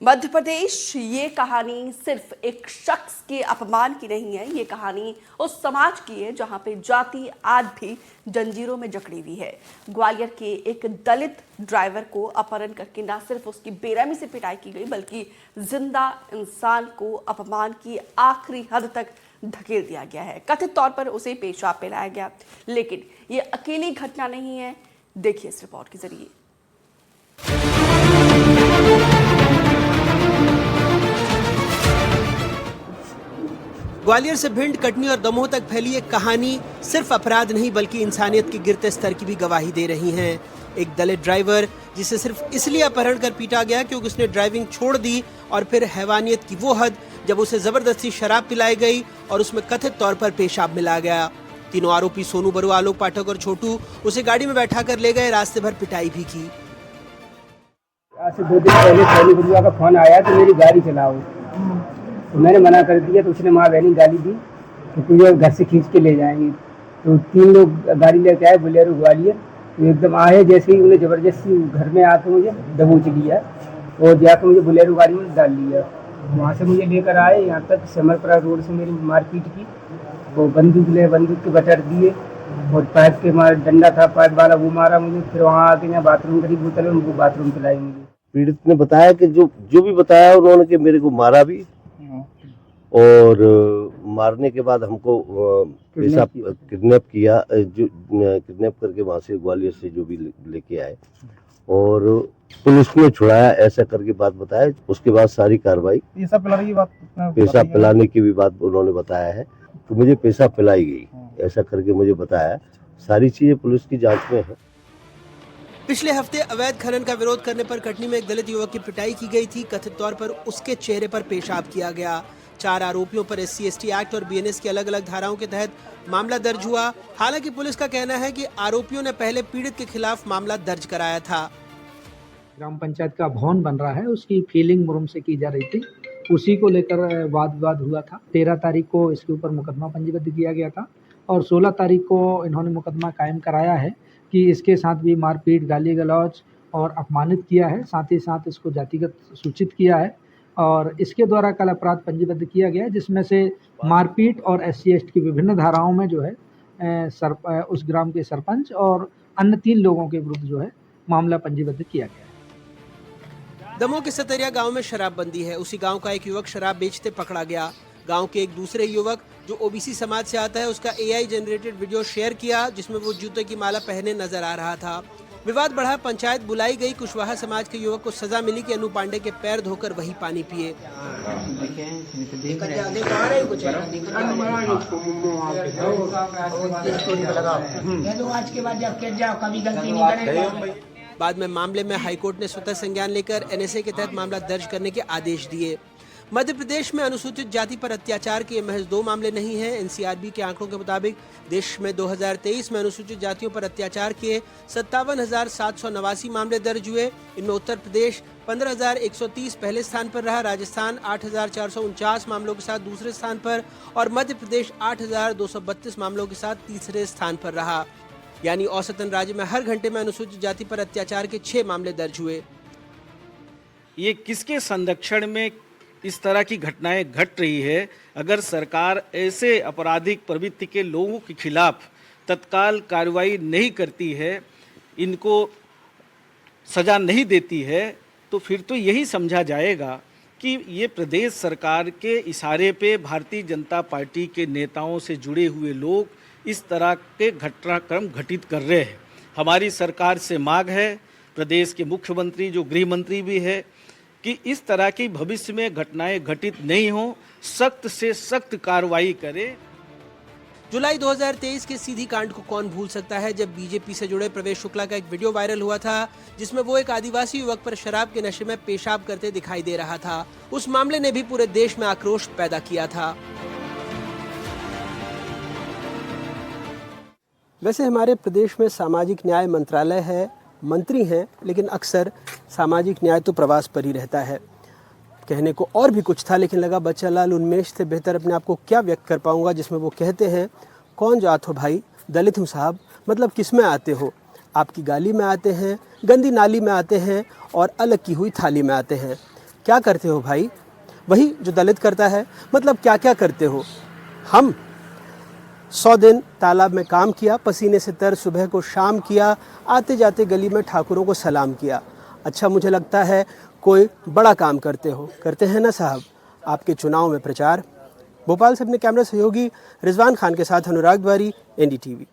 मध्य प्रदेश, ये कहानी सिर्फ एक शख्स के अपमान की नहीं है। ये कहानी उस समाज की है जहां पे जाति आज भी जंजीरों में जकड़ी हुई है। ग्वालियर के एक दलित ड्राइवर को अपहरण करके न सिर्फ उसकी बेरहमी से पिटाई की गई, बल्कि जिंदा इंसान को अपमान की आखिरी हद तक धकेल दिया गया है। कथित तौर पर उसे पेशाब पिलाया गया। लेकिन ये अकेली घटना नहीं है। देखिए इस रिपोर्ट के जरिए। ग्वालियर से भिंड, कटनी और दमोह तक फैली एक कहानी सिर्फ अपराध नहीं बल्कि इंसानियत के गिरते स्तर की भी गवाही दे रही है। एक दलित ड्राइवर जिसे सिर्फ इसलिए अपहरण कर पीटा गया क्योंकि उसने ड्राइविंग छोड़ दी, और फिर हैवानियत की वो हद जब उसे जबरदस्ती शराब पिलाई गई और उसमें कथित तौर पर पेशाब मिला गया। तीनों आरोपी सोनू बरुआ, आलोक पाठक और छोटू उसे गाड़ी में बैठा कर ले गए। रास्ते भर पिटाई भी की। आज से 2 दिन पहले सोनू बरुआ का फोन आया तो मेरी गाड़ी चलाओ, तो मैंने मना कर दिया। तो उसने माँ बहनी गाली दी तो तुझे घर से खींच के ले जाएंगे। तो 3 लोग गाड़ी लेके आए, बोलेरो ग्वालियर। तो एकदम आए, जैसे ही उन्हें जबरदस्ती घर में आके मुझे दबोच लिया और जाकर मुझे बोलेरो गाड़ी में डाल लिया। वहाँ से मुझे लेकर आए यहाँ तक समरपुरा रोड से मेरी मारपीट की। वो बंदूक के बटर दिए और पाइप के मार डंडा था पाइप वाला, वो मारा मुझे। फिर वहाँ आके यहाँ बाथरूम करी बोतल, उनको बाथरूम पिलाई मुझे। पीड़ित ने बताया कि जो भी बताया उन्होंने कि मेरे को मारा भी, और मारने के बाद हमको किडनैप किया, जो किडनैप करके वहाँ से ग्वालियर से जो भी लेके आए और पुलिस ने छुड़ाया, ऐसा करके बात बताया। उसके बाद सारी कार्रवाई पेशाब पिलाने की भी बात उन्होंने बताया है कि मुझे पेशाब पिलाई गई, ऐसा करके मुझे बताया। सारी चीजें पुलिस की जांच में है। पिछले हफ्ते अवैध खनन का विरोध करने पर कटनी में एक दलित युवक की पिटाई की गई थी। कथित तौर पर उसके चेहरे पर पेशाब किया गया। 4 आरोपियों पर SC/ST एक्ट और BNS की अलग अलग धाराओं के तहत मामला दर्ज हुआ। हालांकि पुलिस का कहना है कि आरोपियों ने पहले पीड़ित के खिलाफ मामला दर्ज कराया था। ग्राम पंचायत का भवन बन रहा है, उसकी फीलिंग मुरुम से की जा रही थी, उसी को लेकर वाद विवाद हुआ था। 13 तारीख को इसके ऊपर मुकदमा पंजीबद्ध किया गया था और 16 तारीख को इन्होंने मुकदमा कायम कराया है कि इसके साथ भी मारपीट, गाली गलौज और अपमानित किया है। साथ ही साथ इसको जातिगत सूचित किया है और इसके द्वारा कल अपराध पंजीबद्ध किया गया, जिसमें से मारपीट और SC/ST की विभिन्न धाराओं में जो है उस ग्राम के सरपंच और अन्य 3 लोगों के विरुद्ध जो है मामला पंजीबद्ध किया गया है। दमोह के सतरिया गांव में शराबबंदी है। उसी गांव का एक युवक शराब बेचते पकड़ा गया। गांव के एक दूसरे युवक जो OBC समाज से आता है, उसका AI जनरेटेड वीडियो शेयर किया जिसमें वो जूते की माला पहने नजर आ रहा था। विवाद बढ़ा, पंचायत बुलाई गई। कुशवाहा समाज के युवक को सजा मिली कि अनु पांडे के पैर धोकर वही पानी पिए। बाद में मामले में हाईकोर्ट ने स्वतः संज्ञान लेकर NSA के तहत मामला दर्ज करने के आदेश दिए। मध्य प्रदेश में अनुसूचित जाति पर अत्याचार के महज 2 मामले नहीं हैं। NCRB के आंकड़ों के मुताबिक देश में 2023 में अनुसूचित जातियों पर अत्याचार के 57,789 मामले दर्ज हुए। इनमें उत्तर प्रदेश 15,130 पहले स्थान पर रहा, राजस्थान 8,449 मामलों के साथ दूसरे स्थान पर और मध्य प्रदेश 8,232 मामलों के साथ तीसरे स्थान पर रहा। यानी औसतन राज्य में हर घंटे में अनुसूचित जाति पर अत्याचार के 6 मामले दर्ज हुए। ये किसके संरक्षण में इस तरह की घटनाएं घट रही है? अगर सरकार ऐसे आपराधिक प्रवृत्ति के लोगों के खिलाफ तत्काल कार्रवाई नहीं करती है, इनको सजा नहीं देती है, तो फिर तो यही समझा जाएगा कि ये प्रदेश सरकार के इशारे पे भारतीय जनता पार्टी के नेताओं से जुड़े हुए लोग इस तरह के घटनाक्रम घटित कर रहे हैं। हमारी सरकार से मांग है, प्रदेश के मुख्यमंत्री जो गृह मंत्री भी है, कि इस तरह की भविष्य में घटनाएं घटित नहीं हो, सख्त से सख्त कार्रवाई करे। जुलाई 2023 के सीधी कांड को कौन भूल सकता है, जब बीजेपी से जुड़े प्रवेश शुक्ला का एक वीडियो वायरल हुआ था जिसमें वो एक आदिवासी युवक पर शराब के नशे में पेशाब करते दिखाई दे रहा था। उस मामले ने भी पूरे देश में आक्रोश पैदा किया था। वैसे हमारे प्रदेश में सामाजिक न्याय मंत्रालय है, मंत्री हैं, लेकिन अक्सर सामाजिक न्याय तो प्रवास पर ही रहता है। कहने को और भी कुछ था, लेकिन लगा बच्चालाल उन्मेष से बेहतर अपने आप को क्या व्यक्त कर पाऊंगा, जिसमें वो कहते हैं, कौन जात हो भाई, दलित हूँ साहब, मतलब किस में आते हो? आपकी गाली में आते हैं, गंदी नाली में आते हैं और अलग की हुई थाली में आते हैं। क्या करते हो भाई? वही जो दलित करता है। मतलब क्या क्या करते हो? हम 100 दिन तालाब में काम किया, पसीने से तर सुबह को शाम किया, आते जाते गली में ठाकुरों को सलाम किया। अच्छा, मुझे लगता है कोई बड़ा काम करते हो। करते हैं ना साहब आपके चुनाव में प्रचार। भोपाल से अपने कैमरा सहयोगी रिजवान खान के साथ अनुराग द्वारी, NDTV।